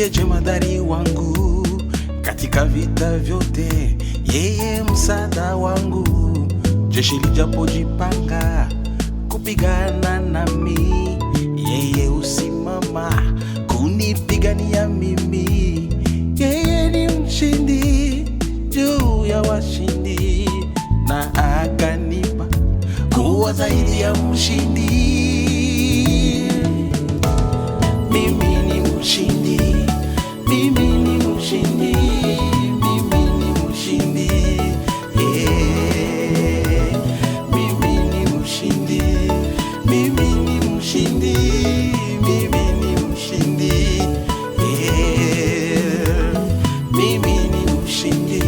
ndiye jemadari wangu katika vita vyote, yeye msaada wangu. Jeshi lijapojipanga kupigana nami, yeye usimama kunipigania mimi. Yeye ni mshindi juu ya washindi, na akanipa kuwa zaidi ya mshindi. Mimi ni mshindi, mimi ni mshindi, mimi ni mshindi, yeah. Mimi ni mshindi, mimi ni mshindi, mimi ni mshindi, yeah. Mimi ni mshindi,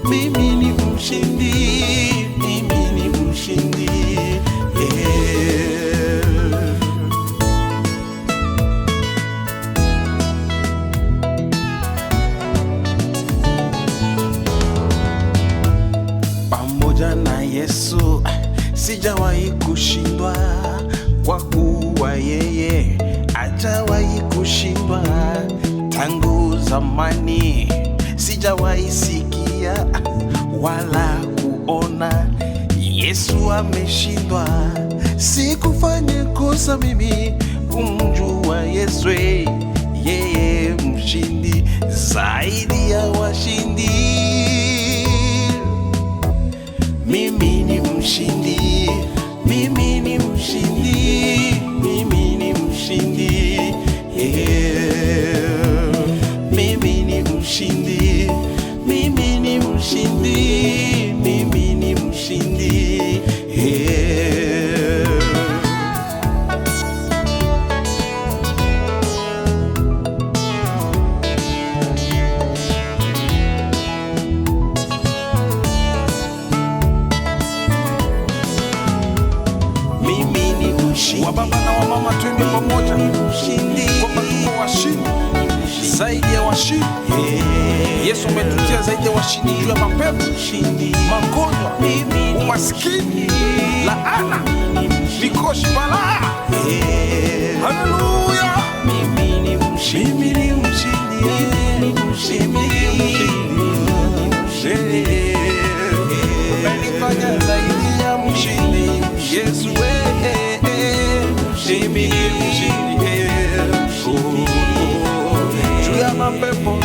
mimi ni mshindi, mimi ni mshindi, yeah. Pamoja na Yesu sijawahi kushindwa, kwa kuwa yeye hajawahi kushindwa. Tangu zamani sijawahi sikia wala kuona Yesu ameshindwa. Sikufanya kosa mimi kumjua Yesu, yeye mshindi zaidi ya washindi. Mimi ni mshindi, mimi ni mshindi, mimi ni mshindi, yeah. Mimi ni mshindi, mimi ni mshindi, mimi ni mshindi, yeah. Wa baba na wa mama twende pamoja, kwamba tuko washindi zaidi ya washindi. Yesu ametutia zaidi ya washindi juu ya mapepo, magonjwa, umaskini, laana, mikosi, balaa. Haleluya! Mimi ni mshindi, mimi ni mshindi, mimi ni mshindi. Umenifanya zaidi ya mshindi, Yesu wewe. Mimi ni mshindi, juu ya mapepo